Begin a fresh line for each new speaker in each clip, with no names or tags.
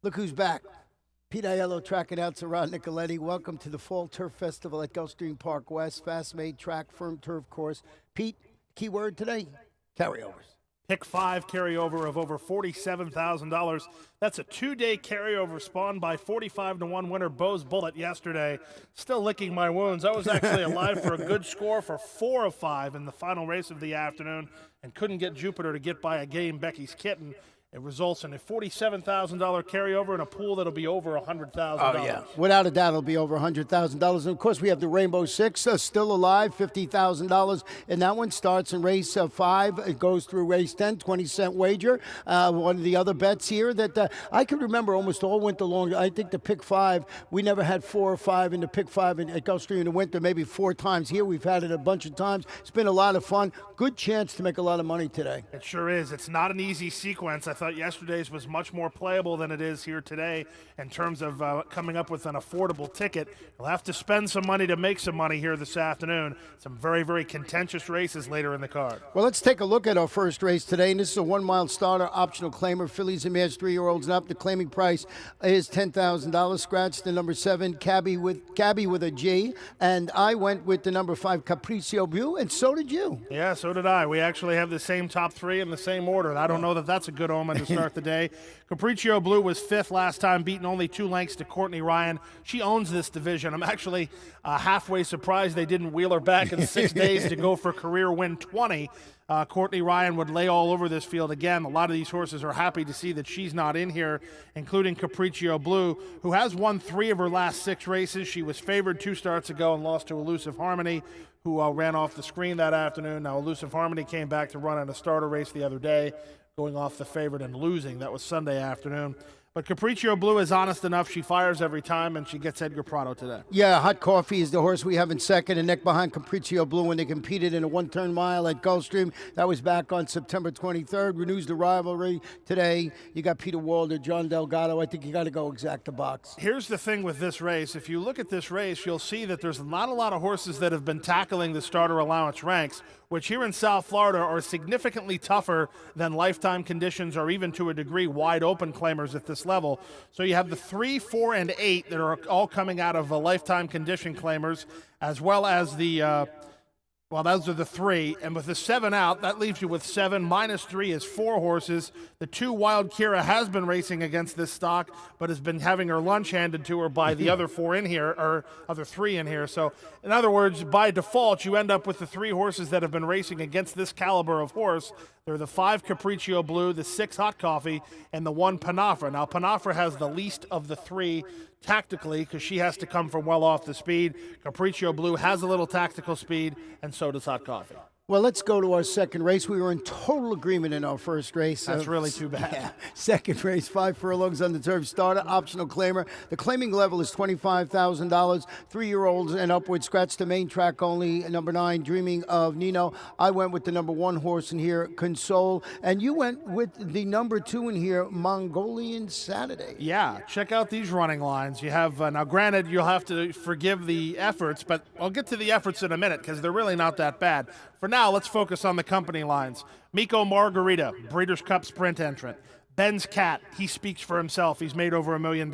Look who's back. Pete Aiello, track announcer Ron Nicoletti. Welcome to the Fall Turf Festival at Gulfstream Park West. Fast-made track, firm turf course. Pete, key word today, carryovers.
Pick 5 carryover of over $47,000. That's a 2-day carryover spawned by 45-1 winner Bo's Bullet yesterday. Still licking my wounds. I was actually alive for a good score for 4 of 5 in the final race of the afternoon and couldn't get Jupiter to get by a game Becky's Kitten. It results in a $47,000 carryover in a pool that'll be over $100,000.
Oh, yeah. Without a doubt, it'll be over $100,000. And, of course, we have the Rainbow Six still alive, $50,000. And that one starts in race 5. It goes through race 10, 20-cent wager. One of the other bets here that I can remember almost all winter long. I think the pick 5, we never had 4 or 5 in the pick 5 at Gulfstream in the winter, maybe 4 times. Here we've had it a bunch of times. It's been a lot of fun. Good chance to make a lot of money today.
It sure is. It's not an easy sequence. I thought yesterday's was much more playable than it is here today in terms of coming up with an affordable ticket. You'll have to spend some money to make some money here this afternoon. Some very, very contentious races later in the card.
Well, let's take a look at our first race today. And this is a 1-mile starter, optional claimer. Fillies and mares, 3-year-olds and up. The claiming price is $10,000. Scratch the number 7, Cabby with a G. And I went with the number 5, Capriccio Blue, and so did you.
Yeah, so did I. We actually have the same top 3 in the same order. I don't know that that's a good omen to start the day. Capriccio Blue was 5th last time, beating only 2 lengths to Courtney Ryan. She owns this division. I'm actually halfway surprised they didn't wheel her back in 6 days to go for career win 20. Courtney Ryan would lay all over this field again. A lot of these horses are happy to see that she's not in here, including Capriccio Blue, who has won 3 of her last 6 races. She was favored 2 starts ago and lost to Elusive Harmony, who ran off the screen that afternoon. Now, Elusive Harmony came back to run in a starter race the other day, going off the favorite and losing. That was Sunday afternoon. But Capriccio Blue is honest enough. She fires every time, and she gets Edgar Prado today.
Yeah, Hot Coffee is the horse we have in second, and neck behind Capriccio Blue when they competed in a 1-turn mile at Gulfstream. That was back on September 23rd. Renews the rivalry today. You got Peter Walder, John Delgado. I think you got to go exact the box.
Here's the thing with this race. If you look at this race, you'll see that there's not a lot of horses that have been tackling the starter allowance ranks, which here in South Florida are significantly tougher than lifetime conditions or even to a degree wide open claimers at this level. So you have the 3, 4, and 8 that are all coming out of lifetime condition claimers, as well as the well, those are the 3, and with the 7 out, that leaves you with 7. Minus 3 is 4 horses. The 2 Wild Kira has been racing against this stock, but has been having her lunch handed to her by the other 4 in here, or other 3 in here. So, in other words, by default, you end up with the 3 horses that have been racing against this caliber of horse. They're the 5 Capriccio Blue, the 6 Hot Coffee, and the 1 Panafra. Now, Panafra has the least of the 3 tactically because she has to come from well off the speed. Capriccio Blue has a little tactical speed, and so does Hot Coffee.
Well, let's go to our second race. We were in total agreement in our first race.
That's really too bad.
Yeah. Second race, 5 furlongs on the turf starter, optional claimer. The claiming level is $25,000. 3-year-olds and upwards. Scratch the main track only. Number 9, Dreaming of Nino. I went with the number 1 horse in here, Console. And you went with the number 2 in here, Mongolian Saturday.
Yeah, check out these running lines. You have, now granted, you'll have to forgive the efforts, but I'll get to the efforts in a minute because they're really not that bad. For now, let's focus on the company lines. Miko Margarita, Breeders' Cup Sprint entrant. Ben's Cat, he speaks for himself. He's made over $1 million.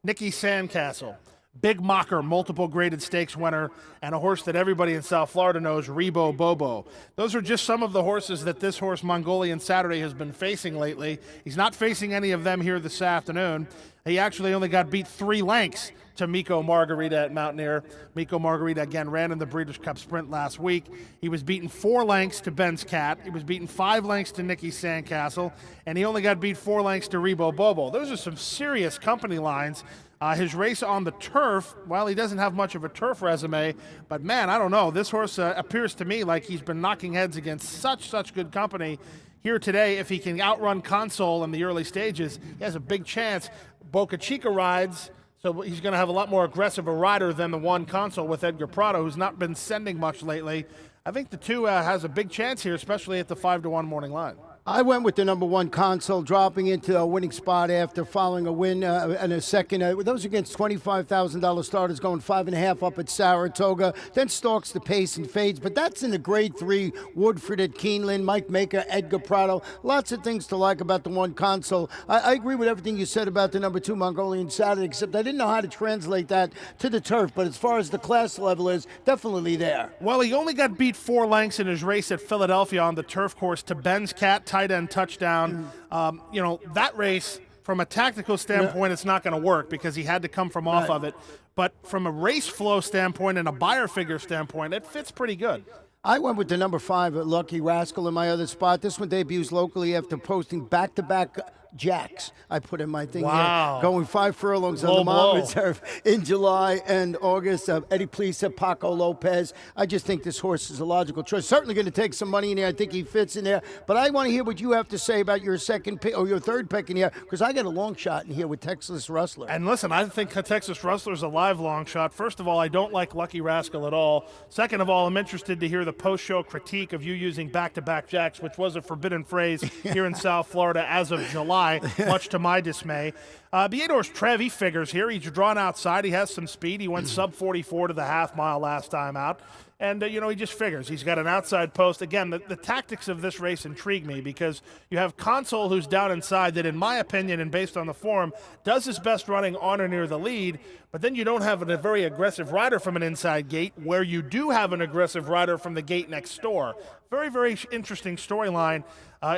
Nicky Sandcastle, Big Mocker, multiple graded stakes winner, and a horse that everybody in South Florida knows, Rebo Bobo. Those are just some of the horses that this horse, Mongolian Saturday, has been facing lately. He's not facing any of them here this afternoon. He actually only got beat 3 lengths to Miko Margarita at Mountaineer. Miko Margarita, again, ran in the Breeders' Cup Sprint last week. He was beaten 4 lengths to Ben's Cat. He was beaten 5 lengths to Nicky Sandcastle, and he only got beat 4 lengths to Rebo Bobo. Those are some serious company lines. His race on the turf, well, he doesn't have much of a turf resume, but man, I don't know. This horse appears to me like he's been knocking heads against such good company. Here today, if he can outrun Console in the early stages, he has a big chance. Boca Chica rides, so he's going to have a lot more aggressive a rider than the 1 Console with Edgar Prado, who's not been sending much lately. I think the 2 has a big chance here, especially at the 5-1 morning line.
I went with the number 1 Console, dropping into a winning spot after following a win and a second. Those against $25,000 starters, going 5.5 up at Saratoga. Then stalks the pace and fades, but that's in the grade 3. Woodford at Keeneland, Mike Maker, Edgar Prado. Lots of things to like about the 1 Console. I agree with everything you said about the number 2 Mongolian Saturday, except I didn't know how to translate that to the turf. But as far as the class level is, definitely there.
Well, he only got beat 4 lengths in his race at Philadelphia on the turf course to Ben's Cat, tight end touchdown. That race, from a tactical standpoint, it's not going to work because he had to come from off of it. But from a race flow standpoint and a buyer figure standpoint, it fits pretty good.
I went with the number 5 at Lucky Rascal in my other spot. This one debuts locally after posting back-to-back jacks. I put in my thing here. Going 5 furlongs on the Mount Reserve in July and August. Eddie Plisa, Paco Lopez. I just think this horse is a logical choice. Certainly going to take some money in there. I think he fits in there. But I want to hear what you have to say about your second pick or your third pick in here, because I got a long shot in here with Texas Rustler.
And listen, I think Texas Rustler is a live long shot. First of all, I don't like Lucky Rascal at all. Second of all, I'm interested to hear the post-show critique of you using back-to-back jacks, which was a forbidden phrase here in South Florida as of July. Much to my dismay. The 8-horse Trev, he figures here. He's drawn outside. He has some speed. He went sub 44 to the half mile last time out. And, he just figures. He's got an outside post. Again, the tactics of this race intrigue me because you have Console, who's down inside, that in my opinion and based on the form, does his best running on or near the lead. But then you don't have a very aggressive rider from an inside gate, where you do have an aggressive rider from the gate next door. Very, very interesting storyline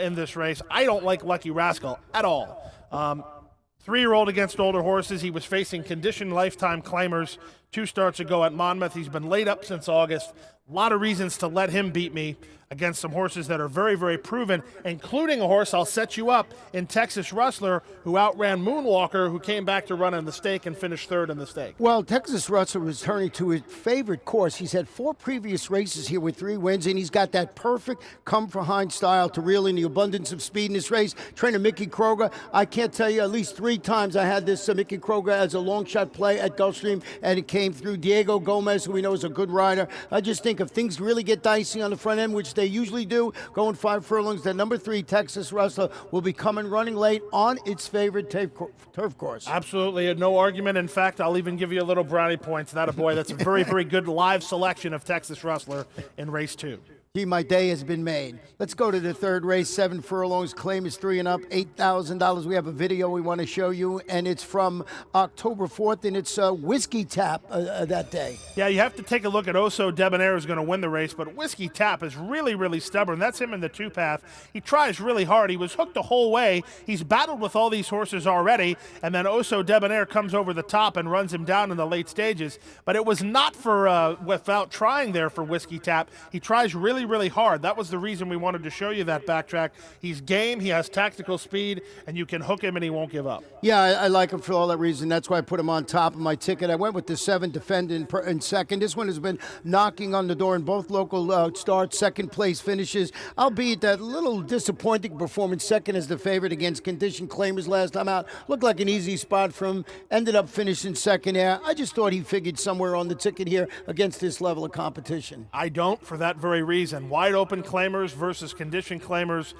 in this race. I don't like Lucky Rascal at all. 3-year-old against older horses. He was facing conditioned lifetime claimers 2 starts ago at Monmouth. He's been laid up since August. A lot of reasons to let him beat me against some horses that are very, very proven, including a horse I'll set you up in Texas Rustler, who outran Moonwalker, who came back to run in the stake and finished 3rd in the stake.
Well, Texas Rustler was turning to his favorite course. He's had 4 previous races here with 3 wins, and he's got that perfect come-from-behind style to reel in the abundance of speed in this race. Trainer Mickey Kroger, I can't tell you, at least 3 times I had this Mickey Kroger as a long shot play at Gulfstream, and it came through. Diego Gomez, who we know is a good rider. I just think if things really get dicey on the front end, which they usually do, going 5 furlongs, that number 3 Texas Rustler will be coming running late on its favorite turf course.
Absolutely, no argument. In fact, I'll even give you a little brownie points. That a boy. That's a very, very good live selection of Texas Rustler in race 2.
Gee, my day has been made. Let's go to the third race. 7 furlongs. Claim is 3 and up. $8,000. We have a video we want to show you, and it's from October 4th, and it's Whiskey Tap that day.
Yeah, you have to take a look at Oso Debonair, who's going to win the race, but Whiskey Tap is really, really stubborn. That's him in the 2-path. He tries really hard. He was hooked the whole way. He's battled with all these horses already, and then Oso Debonair comes over the top and runs him down in the late stages. But it was not for without trying there for Whiskey Tap. He tries really, really hard. That was the reason we wanted to show you that backtrack. He's game, he has tactical speed, and you can hook him and he won't give up.
Yeah, I like him for all that reason. That's why I put him on top of my ticket. I went with the 7 Defend in second. This one has been knocking on the door in both local starts, second place finishes, albeit that little disappointing performance, second as the favorite against condition claimers last time out. Looked like an easy spot for him. Ended up finishing second there. I just thought he figured somewhere on the ticket here against this level of competition.
I don't, for that very reason. Wide open claimers versus condition claimers.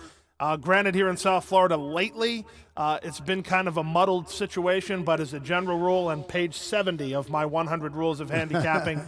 Granted, here in South Florida lately, it's been kind of a muddled situation, but as a general rule, and page 70 of my 100 rules of handicapping,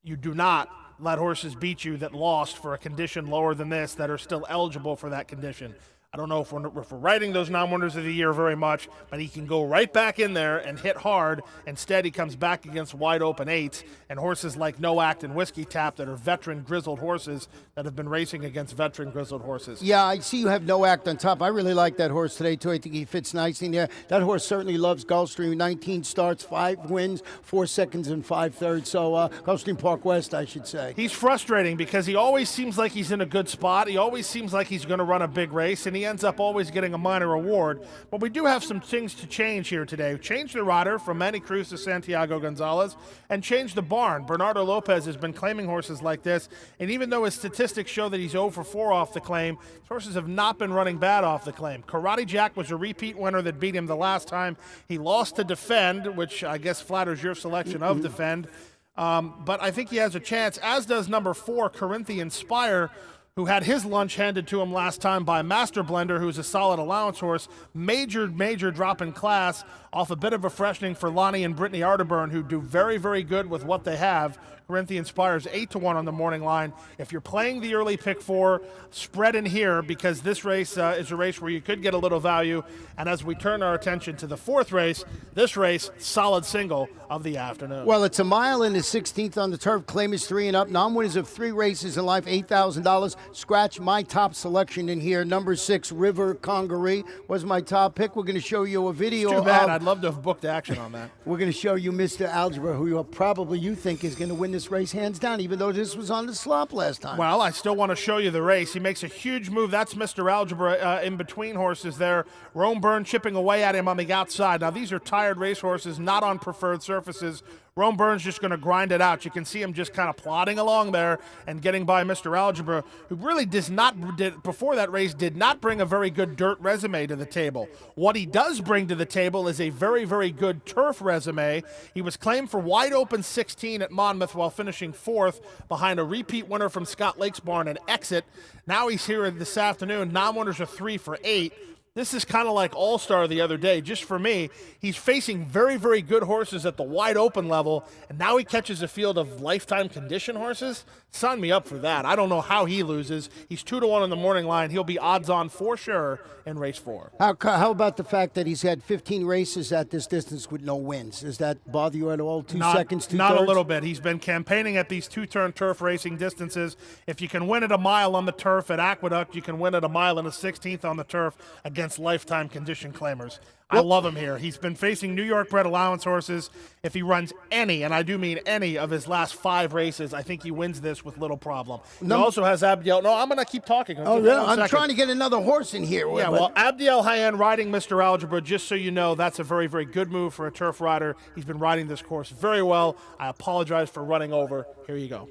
you do not let horses beat you that lost for a condition lower than this that are still eligible for that condition. I don't know if we're writing those non-winners of the year very much, but he can go right back in there and hit hard. Instead, he comes back against wide open 8s and horses like No Act and Whiskey Tap that are veteran grizzled horses that have been racing against veteran grizzled horses.
Yeah, I see you have No Act on top. I really like that horse today, too. I think he fits nicely in there. That horse certainly loves Gulfstream. 19 starts, 5 wins, 4 seconds, and 5 thirds. So Gulfstream Park West, I should say.
He's frustrating because he always seems like he's in a good spot. He always seems like he's going to run a big race, and he ends up always getting a minor award. But we do have some things to change here today. Change the rider from Manny Cruz to Santiago Gonzalez, and change the barn. Bernardo Lopez has been claiming horses like this, and even though his statistics show that he's 0 for 4 off the claim, his horses have not been running bad off the claim. Karate Jack was a repeat winner that beat him the last time. He lost to Defend, which I guess flatters your selection of Defend. But I think he has a chance, as does number 4, Corinthian Spire, who had his lunch handed to him last time by Master Blender, who's a solid allowance horse. Major drop in class off a bit of a freshening for Lonnie and Brittany Arterburn, who do very, very good with what they have. Corinthian Spires 8-1 on the morning line. If you're playing the early pick 4, spread in here, because this race is a race where you could get a little value. And as we turn our attention to the 4th race, this race, solid single of the afternoon.
Well, it's a mile in the 16th on the turf. Claim is 3 and up. Non-winners of 3 races in life, $8,000. Scratch my top selection in here. Number 6, River Congaree was my top pick. We're going to show you a video.
Too bad. I'd love to have booked action on that.
We're going to show you Mr. Algebra, who you think is going to win this race hands down, even though this was on the slop last time.
Well, I still want to show you the race. He makes a huge move. That's Mr. Algebra in between horses there. Rome Byrne chipping away at him on the outside. Now, these are tired race horses, not on preferred surfaces. Rome Byrne's just going to grind it out. You can see him just kind of plodding along there and getting by Mr. Algebra, who really before that race, did not bring a very good dirt resume to the table. What he does bring to the table is a very, very good turf resume. He was claimed for wide open 16 at Monmouth while finishing 4th behind a repeat winner from Scott Lake's barn and Exit. Now he's here this afternoon. Non-winners are 3 for 8. This is kind of like All-Star the other day. Just for me, he's facing very, very good horses at the wide open level, and now he catches a field of lifetime condition horses. Sign me up for that. I don't know how he loses. He's 2-1 on the morning line. He'll be odds on for sure in race 4.
How about the fact that he's had 15 races at this distance with no wins? Does that bother you at all? 2 seconds, 2
Not
thirds?
a little bit. He's been campaigning at these 2-turn turf racing distances. If you can win at a mile on the turf at Aqueduct, you can win at a mile and a 16th on the turf against lifetime condition claimers. I love him here. He's been facing New York bred allowance horses. If he runs any, and I do mean any, of his last 5 races, I think he wins this with little problem. He also has Abdiel. No, I'm going to keep talking.
I'm trying to get another horse in here.
Yeah, well, Abdiel Hayen riding Mr. Algebra, just so you know, that's a very, very good move for a turf rider. He's been riding this course very well. I apologize for running over. Here you go.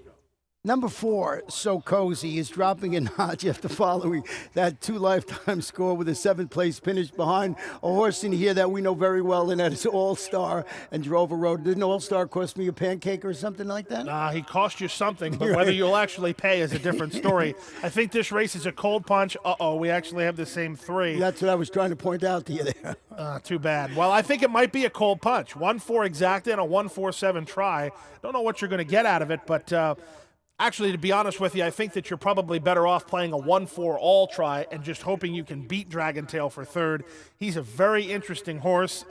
Number 4, So Cozy, is dropping a notch after following that 2 lifetime score with a 7th place finish behind a horse in here that we know very well, and that is All-Star and Drover Road. Didn't All-Star cost me a pancake or something like that?
He cost you something, but whether you'll actually pay is a different story. I think this race is a cold punch. We actually have the same 3.
That's what I was trying to point out to you there.
Too bad. Well, I think it might be a cold punch. 1-4 exacta and a 1-4-7 try. Don't know what you're going to get out of it, but actually, to be honest with you, I think that you're probably better off playing a 1-4 all try and just hoping you can beat Dragon Tail for 3rd. He's a very interesting horse.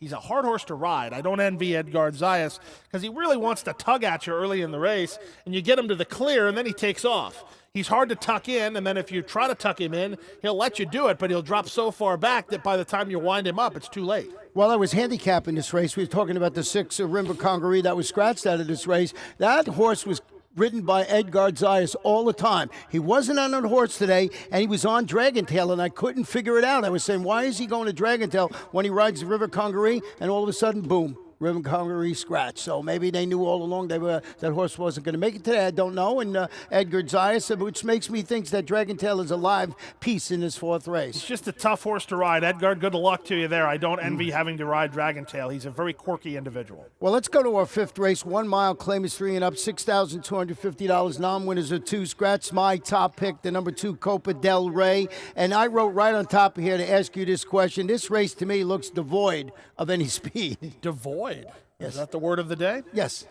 He's a hard horse to ride. I don't envy Edgar Zayas because he really wants to tug at you early in the race, and you get him to the clear, and then he takes off. He's hard to tuck in, and then if you try to tuck him in, he'll let you do it, but he'll drop so far back that by the time you wind him up, it's too late.
Well, I was handicapping this race. We were talking about the 6 River Congaree that was scratched out of this race. That horse was ridden by Edgar Zayas all the time. He wasn't on a horse today, and he was on Dragon Tail, and I couldn't figure it out. I was saying, why is he going to Dragon Tail when he rides the River Congaree? And all of a sudden, boom, River Congaree scratch. So maybe they knew all along that horse wasn't going to make it today. I don't know. And Edgar Zayas, which makes me think that Dragon Tail is a live piece in this 4th race.
It's just a tough horse to ride. Edgar, good luck to you there. I don't envy having to ride Dragon Tail. He's a very quirky individual.
Well, let's go to our 5th race. 1 mile, claim is 3 and up, $6,250. Non-winners are 2. Scratch my top pick, the number 2, Copa del Rey. And I wrote right on top of here to ask you this question. This race, to me, looks devoid of any speed.
Devoid?
Yes.
Is that the word of the day?
Yes.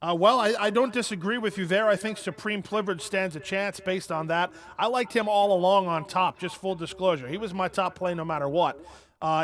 Well, I don't disagree with you there. I think Supreme Privilege stands a chance based on that. I liked him all along on top, just full disclosure. He was my top play no matter what.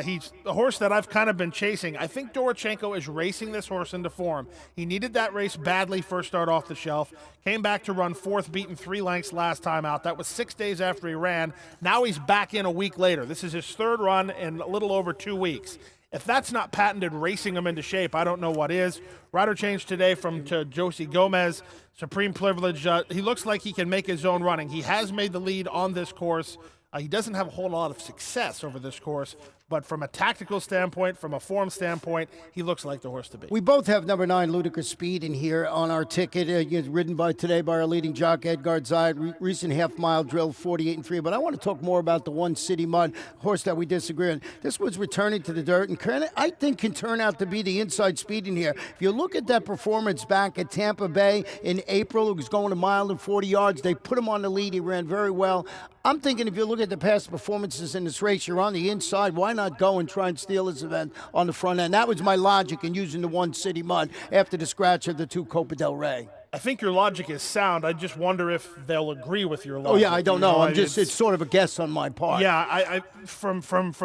He's a horse that I've kind of been chasing. I think Dorochenko is racing this horse into form. He needed that race badly first start off the shelf. Came back to run 4th, beaten 3 lengths last time out. That was 6 days after he ran. Now he's back in a week later. This is his 3rd run in a little over 2 weeks. If that's not patented racing him into shape, I don't know what is. Rider change today to Josie Gomez. Supreme Privilege. He looks like he can make his own running. He has made the lead on this course. He doesn't have a whole lot of success over this course, But from a tactical standpoint, from a form standpoint, he looks like the horse to be.
We both have number 9, Ludicrous Speed, in here on our ticket. Ridden today by our leading jock, Edgar Zayed. Recent half-mile drill, 48-3. But I want to talk more about the One City Mud horse that we disagree on. This was returning to the dirt, and I think can turn out to be the inside speed in here. If you look at that performance back at Tampa Bay in April, it was going a mile and 40 yards. They put him on the lead. He ran very well. I'm thinking if you look at the past performances in this race, you're on the inside. Why not go and try and steal this event on the front end? That was my logic in using the One City Mud after the scratch of the 2 Copa del Rey.
I think your logic is sound. I just wonder if they'll agree with your logic.
Oh, yeah, I don't know. It's sort of a guess on my part.
Yeah, from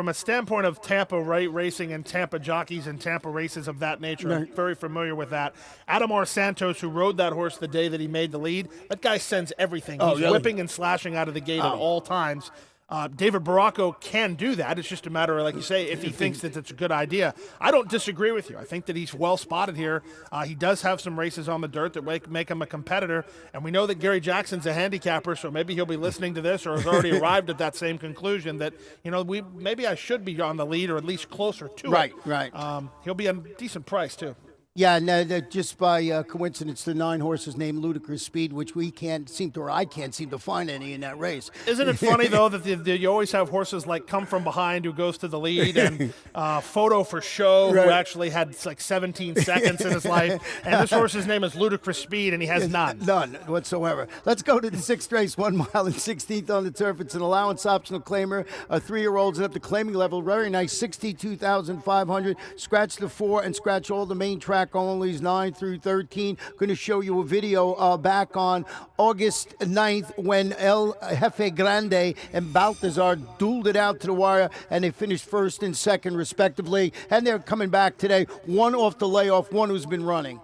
a standpoint of Tampa racing and Tampa jockeys and Tampa races of that nature, I'm very familiar with that. Adamar Santos, who rode that horse the day that he made the lead, that guy sends everything. He's whipping and slashing out of the gate at all times. David Baracco can do that. It's just a matter of, like you say, if he thinks that it's a good idea. I don't disagree with you. I think that he's well spotted here. He does have some races on the dirt that make him a competitor, and we know that Gary Jackson's a handicapper, so maybe he'll be listening to this or has already arrived at that same conclusion that, maybe I should be on the lead or at least closer to it.
Right.
He'll be a decent price, too.
Yeah, no, just by coincidence, the 9 horses named Ludicrous Speed, which I can't seem to find any in that race.
Isn't it funny, though, that you always have horses like Come From Behind, who goes to the lead, and Photo for Show, who actually had like 17 seconds in his life, and this horse's name is Ludicrous Speed, and he has none.
None whatsoever. Let's go to the 6th race, 1 mile and 16th on the turf. It's an allowance optional claimer, 3-year-olds and up to claiming level. Very nice, 62,500. Scratch the 4 and scratch all the main track onlys 9 through 13. Going to show you a video back on August 9th when El Jefe Grande and Balthazar dueled it out to the wire, and they finished first and second respectively. And they're coming back today, one off the layoff, one who's been running.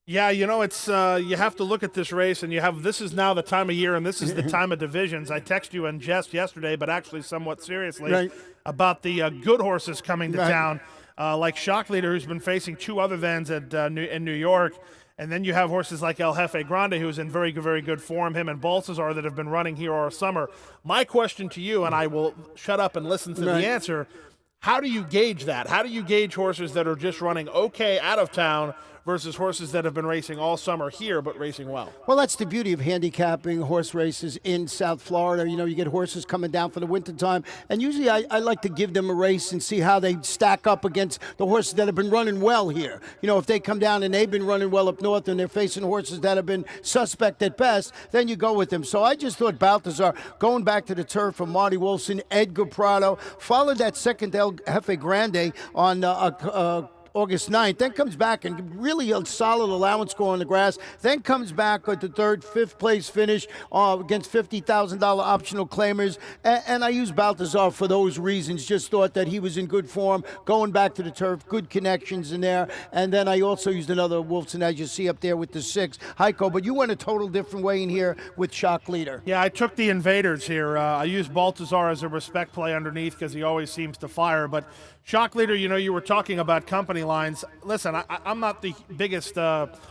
Yeah, it's you have to look at this race, and this is now the time of year, and this is the time of divisions. I texted you in jest yesterday, but actually somewhat seriously, about the good horses coming to town. Like Shock Leader, who's been facing 2 other thans in New York. And then you have horses like El Jefe Grande, who's in very, very good form, him and Balthazar, that have been running here all summer. My question to you, and I will shut up and listen to the answer, how do you gauge that? How do you gauge horses that are just running okay out of town versus horses that have been racing all summer here but racing well?
Well, that's the beauty of handicapping horse races in South Florida. You get horses coming down for the wintertime, and usually I like to give them a race and see how they stack up against the horses that have been running well here. If they come down and they've been running well up north and they're facing horses that have been suspect at best, then you go with them. So I just thought Balthazar, going back to the turf from Marty Wilson, Edgar Prado, followed that second El Jefe Grande on August 9th, then comes back and really a solid allowance score on the grass, then comes back with the 3rd, 5th place finish against $50,000 optional claimers, and I used Balthazar for those reasons. Just thought that he was in good form, going back to the turf, good connections in there, and then I also used another Wolfson, as you see up there with the 6, Heiko, but you went a total different way in here with Shock Leader.
Yeah, I took the Invaders here. I used Balthazar as a respect play underneath because he always seems to fire, but Shock Leader, you were talking about company lines. Listen, I'm not the biggest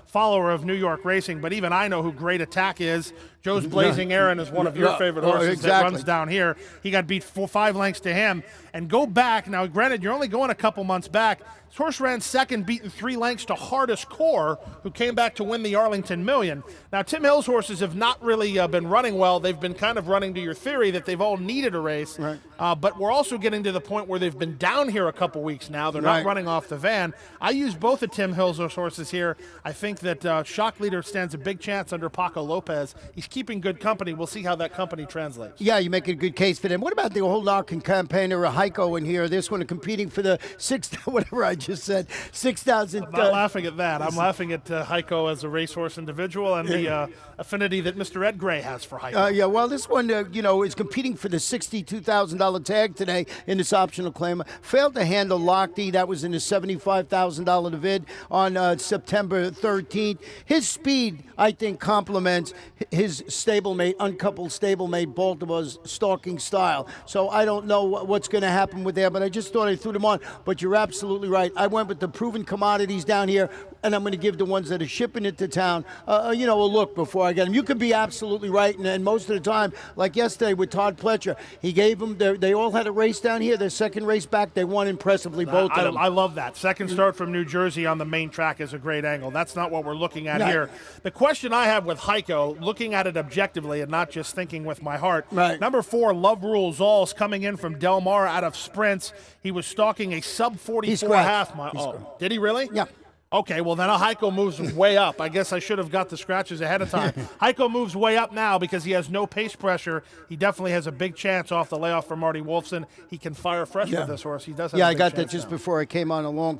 follower of New York racing, but even I know who Great Attack is. Joe's Blazing Aaron is one of your favorite horses that runs down here. He got beat 5 lengths to him. And go back. Now, granted, you're only going a couple months back. This horse ran second, beaten 3 lengths to Hardest Core, who came back to win the Arlington Million. Now, Tim Hill's horses have not really been running well. They've been kind of running to your theory that they've all needed a race.
Right.
But we're also getting to the point where they've been down here a couple weeks now. They're not running off the van. I use both of Tim Hill's horses here. I think that Shock Leader stands a big chance under Paco Lopez. He's keeping good company. We'll see how that company translates.
Yeah, you make a good case for them. What about the old Larkin campaigner, Heiko, in here? This one competing for the 6th, whatever I just said, 6,000.
I'm not laughing at that. I'm laughing at Heiko as a racehorse individual and the affinity that Mr. Ed Gray has for Heiko.
Yeah, well, this one, is competing for the $62,000 tag today in this optional claim. Failed to handle Lochte. That was in the 74 $25,000 David on September 13th. His speed, I think, complements his stablemate, uncoupled stablemate Baltimore's stalking style. So I don't know what's going to happen with there, but I just thought I threw them on. But you're absolutely right. I went with the proven commodities down here, and I'm going to give the ones that are shipping it to town, a look before I get them. You could be absolutely right, and most of the time, like yesterday with Todd Pletcher, he gave them, they all had a race down here. Their second race back, they won impressively, both of them.
I love that. Second start from New Jersey on the main track is a great angle. That's not what we're looking at here. The question I have with Heiko, looking at it objectively and not just thinking with my heart, number 4, Love Rules All's coming in from Del Mar out of sprints. He was stalking a sub 44 half mile. Oh, did he really?
Yeah.
Okay, well, then Heiko moves way up. I guess I should have got the scratches ahead of time. Heiko moves way up now because he has no pace pressure. He definitely has a big chance off the layoff for Marty Wolfson. He can fire fresh with this horse. He does have a big
I got that
chance
just
now.
Before I came on, along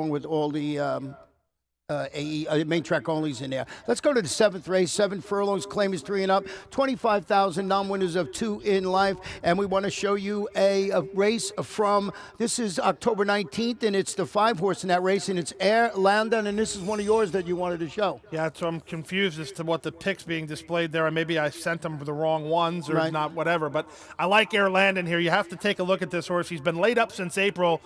with all the main track onlys in there. Let's go to the 7th race. 7 furlongs, claim is 3 and up. 25,000 non-winners of 2 in life. And we want to show you a race from, this is October 19th, and it's the 5 horse in that race, and it's Air Landon, and this is one of yours that you wanted to show.
Yeah, so I'm confused as to what the picks being displayed there, and maybe I sent them the wrong ones or not, whatever. But I like Air Landon here. You have to take a look at this horse. He's been laid up since April.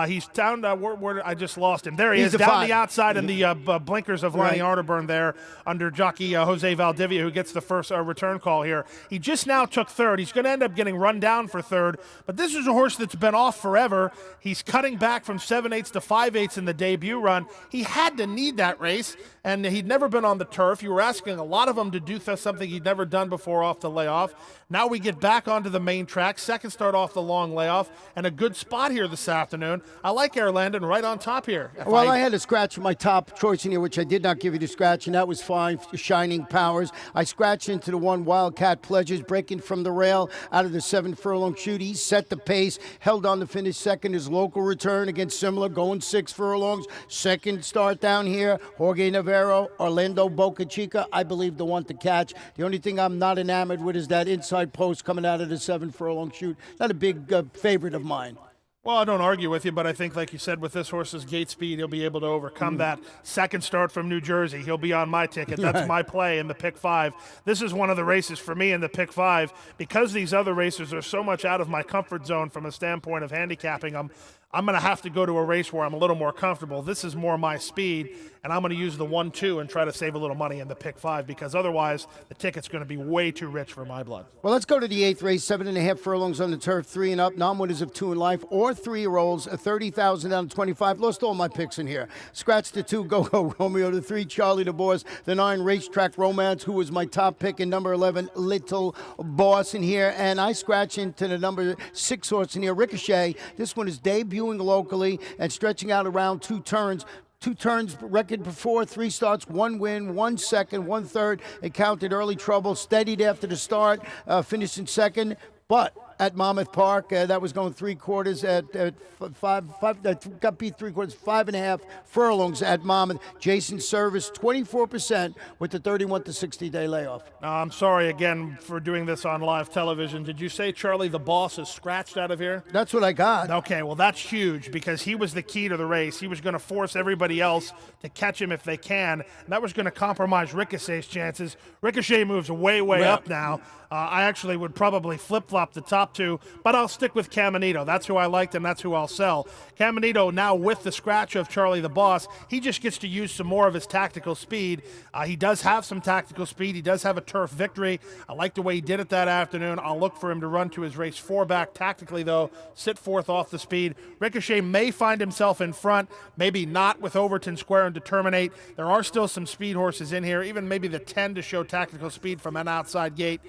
He's down, where I just lost him. There he is, down the outside in the blinkers of Lonnie Arterburn there under jockey Jose Valdivia, who gets the first return call here. He just now took third. He's going to end up getting run down for third, but this is a horse that's been off forever. He's cutting back from 7/8 to 5/8 in the debut run. He had to need that race, and he'd never been on the turf. You were asking a lot of him to do something he'd never done before off the layoff. Now we get back onto the main track, second start off the long layoff, and a good spot here this afternoon. I like Air Landon right on top here.
I had to scratch my top choice in here, which I did not give you the scratch, and that was fine. Shining Powers. I scratched into the 1 Wildcat Pleasures, breaking from the rail out of the 7 furlong shoot. He set the pace, held on to finish second. His local return against Simler, going 6 furlongs. Second start down here, Jorge Navarro, Orlando Boca Chica. I believe the one to catch. The only thing I'm not enamored with is that inside post coming out of the 7 furlong shoot. Not a big favorite of mine.
Well, I don't argue with you, but I think, like you said, with this horse's gate speed, he'll be able to overcome that. Second start from New Jersey, he'll be on my ticket. That's my play in the pick 5. This is one of the races for me in the pick 5. Because these other races are so much out of my comfort zone from a standpoint of handicapping them, I'm going to have to go to a race where I'm a little more comfortable. This is more my speed, and I'm going to use the 1-2 and try to save a little money in the pick 5, because otherwise the ticket's going to be way too rich for my blood.
Well, let's go to the 8th race. 7.5 furlongs on the turf, 3 and up. Non-winners of 2 in life, or 3-year-olds. 30,000 down to 25. Lost all my picks in here. Scratch the 2 Go-Go Romeo, the 3 Charlie DeBois, the 9 Racetrack Romance, who was my top pick, and number 11 Little Boss in here. And I scratch into the number 6 horse in here, Ricochet. This one is debuting locally and stretching out around 2 turns. 2 turns record before, 3 starts, 1 win, 1 second, 1 third. Encountered early trouble, steadied after the start, finished in second. But at Monmouth Park, that was going 3/4 at 5, got beat 3/4, 5.5 furlongs at Monmouth. Jason Service, 24% with the 31 to 60-day layoff.
I'm sorry again for doing this on live television. Did you say Charlie the Boss is scratched out of here?
That's what I got.
Okay, well, that's huge, because he was the key to the race. He was going to force everybody else to catch him if they can, and that was going to compromise Ricochet's chances. Ricochet moves way up now. I actually would probably flip-flop the top 2, but I'll stick with Caminito. That's who I liked, and that's who I'll sell. Caminito now with the scratch of Charlie the Boss, he just gets to use some more of his tactical speed. He does have some tactical speed. He does have a turf victory. I like the way he did it that afternoon. I'll look for him to run to his race 4 back tactically, though, sit forth off the speed. Ricochet may find himself in front, maybe not with Overton Square and Determinate. There are still some speed horses in here, even maybe the 10 to show tactical speed from an outside gate.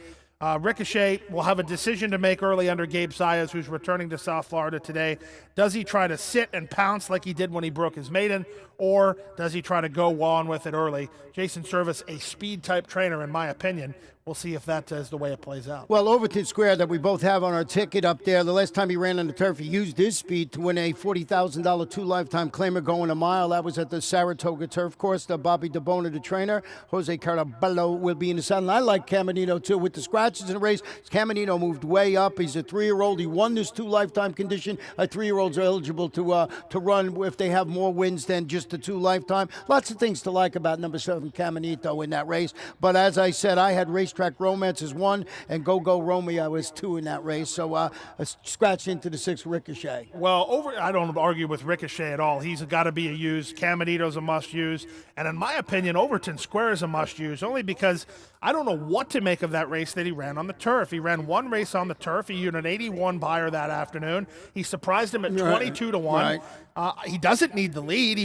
Ricochet will have a decision to make early under Gabe Saez, who's returning to South Florida today. Does he try to sit and pounce like he did when he broke his maiden, or does he try to go on with it early? Jason Service, a speed-type trainer, in my opinion, we'll see if that is the way it plays out.
Well, Overton Square that we both have on our ticket up there, the last time he ran on the turf, he used his speed to win a $40,000 two-lifetime claimer going a mile. That was at the Saratoga Turf Course. Bobby DeBona, the trainer. Jose Carabello will be in the saddle. And I like Caminito, too. With the scratches in the race, Caminito moved way up. He's a 3-year-old. He won this two-lifetime condition. 3-year-olds are eligible to run if they have more wins than just the two-lifetime. Lots of things to like about number 7, Caminito, in that race. But as I said, I had Racetrack Romance as 1, and Go Go Romeo was 2 in that race. So I scratched into the 6 Ricochet.
Well, I don't argue with Ricochet at all. He's got to be a use. Caminito's a must-use. And in my opinion, Overton Square is a must-use, only because I don't know what to make of that race that he ran on the turf. He ran one race on the turf. He used an 81 buyer that afternoon. He surprised him at 22 to 1.
Right.
He doesn't need the lead. He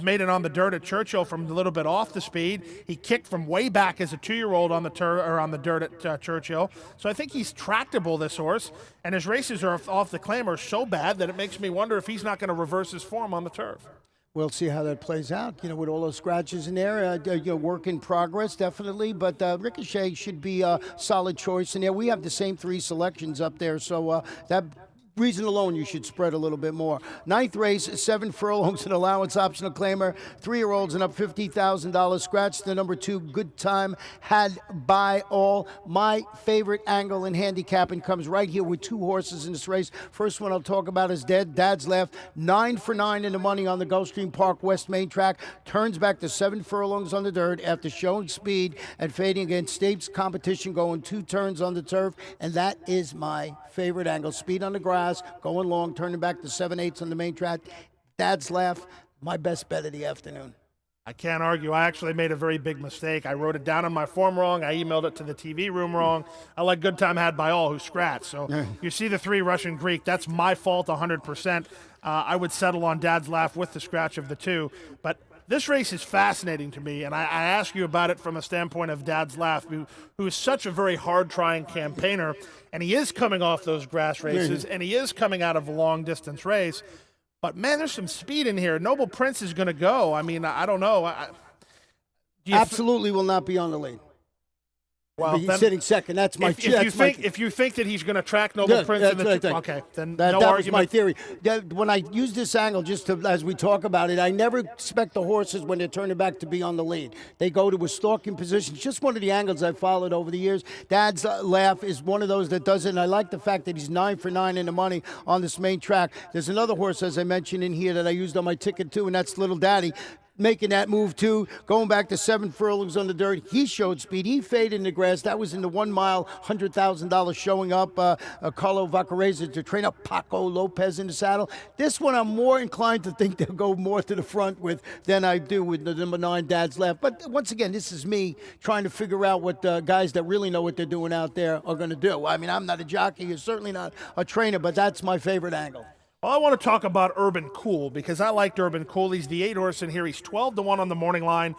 made it on the dirt at Churchill from a little bit off the speed. He kicked from way back as a 2-year-old on the dirt at Churchill. So I think he's tractable, this horse, and his races are off the claim are so bad that it makes me wonder if he's not going to reverse his form on the turf.
We'll see how that plays out, with all those scratches in there. Work in progress, definitely. But Ricochet should be a solid choice in there. We have the same 3 selections up there, so that reason alone you should spread a little bit more. 9th race, 7 furlongs, an allowance optional claimer. 3-year-olds and up $50,000. Scratch the number 2, Good Time Had by All. My favorite angle in handicapping comes right here with 2 horses in this race. First one I'll talk about is Dad's Left. 9 for 9 in the money on the Gulfstream Park West Main Track. Turns back to 7 furlongs on the dirt after showing speed and fading against State's competition, going 2 turns on the turf. And that is my favorite angle. Speed on the grass, going long, turning back to 7/8 on the main track. Dad's Laugh, my best bet of the afternoon.
I can't argue. I actually made a very big mistake. I wrote it down on my form wrong. I emailed it to the TV room wrong. I like Good Time Had by All, who scratched. So you see the 3 Russian Greek. That's my fault 100%. I would settle on Dad's Laugh with the scratch of the 2. But this race is fascinating to me, and I ask you about it from a standpoint of Dad's Laugh, who is such a very hard-trying campaigner, and he is coming off those grass races, and he is coming out of a long-distance race. But, man, there's some speed in here. Noble Prince is going to go. I mean, I don't know.
Absolutely will not be on the lead.
Well,
he's sitting second. That's my.
If you think that he's going to track Noble Prince, okay, then
that
argument.
was my theory. When I use this angle, as we talk about it, I never expect the horses when they're turning back to be on the lead. They go to a stalking position. It's just one of the angles I've followed over the years. Dad's Laugh is one of those that does it. And I like the fact that he's 9 for 9 in the money on this main track. There's another horse, as I mentioned in here, that I used on my ticket too, and that's Little Daddy. Making that move too, going back to 7 furlongs on the dirt. He showed speed. He faded in the grass. That was in the 1 mile, $100,000 showing up. Carlo Vaccarezza to train up Paco Lopez in the saddle. This one I'm more inclined to think they'll go more to the front with than I do with the number 9 Dad's Laugh. But once again, this is me trying to figure out what guys that really know what they're doing out there are going to do. I mean, I'm not a jockey. You're certainly not a trainer, but that's my favorite angle.
Well, I want to talk about Urban Cool because I liked Urban Cool. He's the 8 horse in here. He's 12 to 1 on the morning line.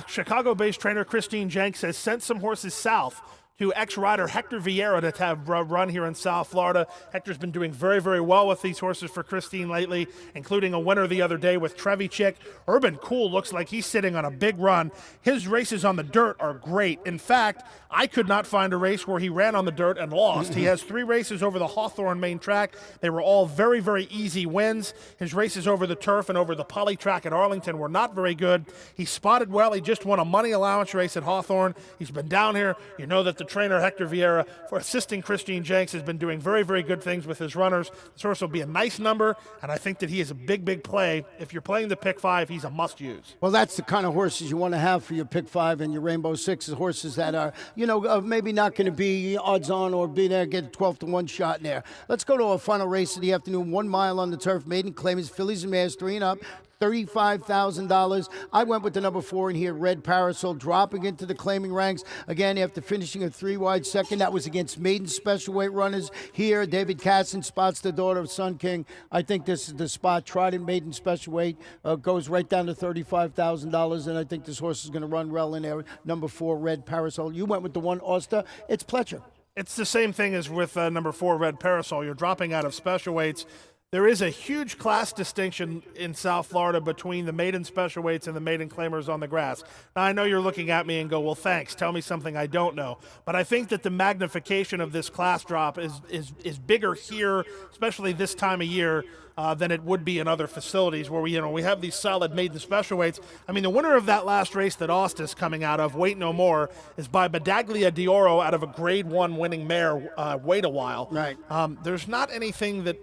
Chicago-based trainer Christine Jenks has sent some horses south to ex-rider Hector Vieira to have run here in South Florida. Hector's been doing very, very well with these horses for Christine lately, including a winner the other day with Trevichik. Urban Cool looks like he's sitting on a big run. His races on the dirt are great. In fact, I could not find a race where he ran on the dirt and lost. He has 3 races over the Hawthorne main track. They were all very, very easy wins. His races over the turf and over the poly track at Arlington were not very good. He spotted well. He just won a money allowance race at Hawthorne. He's been down here. You know that the trainer Hector Vieira, for assisting Christine Jenks, has been doing very, very good things with his runners. This horse will be a nice number, and I think that he is a big, big play. If you're playing the pick 5, he's a must-use.
Well, that's the kind of horses you want to have for your pick 5 and your Rainbow 6, horses that are, maybe not going to be odds-on or be there, get a 12 to 1 shot in there. Let's go to our final race of the afternoon. 1 mile on the turf. Maiden claim is fillies and mares, 3 and up. $35,000. I went with the number 4 in here, Red Parasol, dropping into the claiming ranks. Again, after finishing a 3-wide second, that was against maiden special weight runners. Here, David Casson spots the daughter of Sun King. I think this is the spot. Trident maiden special weight goes right down to $35,000, and I think this horse is going to run well in there. Number 4, Red Parasol. You went with the 1, Oster. It's Pletcher.
It's the same thing as with number 4, Red Parasol. You're dropping out of special weights. There is a huge class distinction in South Florida between the maiden special weights and the maiden claimers on the grass. Now, I know you're looking at me and go, well, thanks, tell me something I don't know. But I think that the magnification of this class drop is bigger here, especially this time of year, than it would be in other facilities where we have these solid maiden special weights. I mean, the winner of that last race that Austin's coming out of, Wait No More, is by Badaglia d'Oro out of a Grade 1 winning mare, Wait a While.
Right.
There's not anything that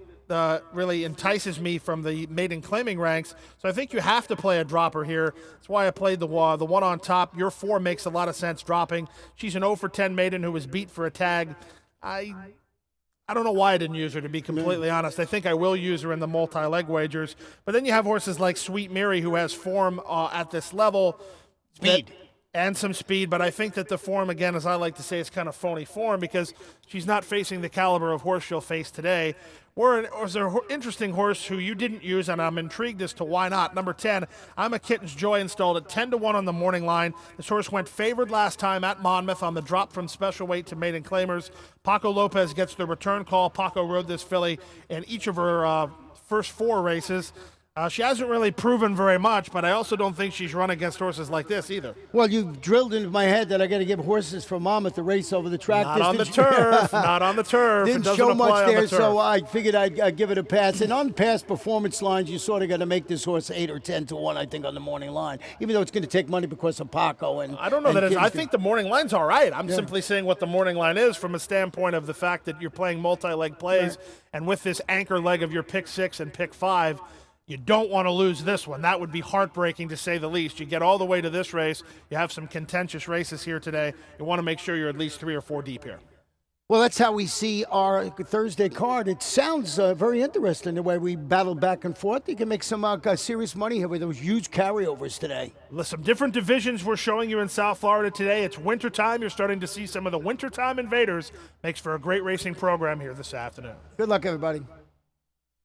really entices me from the maiden claiming ranks, so I think you have to play a dropper here. That's why I played the one on top. Your 4 makes a lot of sense dropping. She's an 0 for 10 maiden who was beat for a tag. I don't know why I didn't use her, to be completely honest. I think I will use her in the multi-leg wagers. But then you have horses like Sweet Mary, who has form at this level.
Speed.
And some speed, but I think that the form, again, as I like to say, is kind of phony form because she's not facing the caliber of horse she'll face today. Or is there an interesting horse who you didn't use, and I'm intrigued as to why not. Number 10, I'm a Kitten's Joy, installed at 10-1 on the morning line. This horse went favored last time at Monmouth on the drop from special weight to maiden claimers. Paco Lopez gets the return call. Paco rode this filly in each of her first 4 races. She hasn't really proven very much, but I also don't think she's run against horses like this either.
Well, you've drilled into my head that I got to give horses from Monmouth the race over the track.
Not on the turf. Not on the turf.
Didn't show much there, so I figured I'd give it a pass. And on past performance lines, you sort of got to make this horse 8 or 10-1, I think, on the morning line, even though it's going to take money because of Paco. And
I don't know that it is. I think the morning line's all right. I'm simply saying what the morning line is from a standpoint of the fact that you're playing multi-leg plays, and with this anchor leg of your pick 6 and pick 5, you don't want to lose this one. That would be heartbreaking, to say the least. You get all the way to this race. You have some contentious races here today. You want to make sure you're at least 3 or 4 deep here.
Well, that's how we see our Thursday card. It sounds very interesting the way we battle back and forth. You can make some serious money here with those huge carryovers today.
Some different divisions we're showing you in South Florida today. It's wintertime. You're starting to see some of the wintertime invaders. Makes for a great racing program here this afternoon.
Good luck, everybody.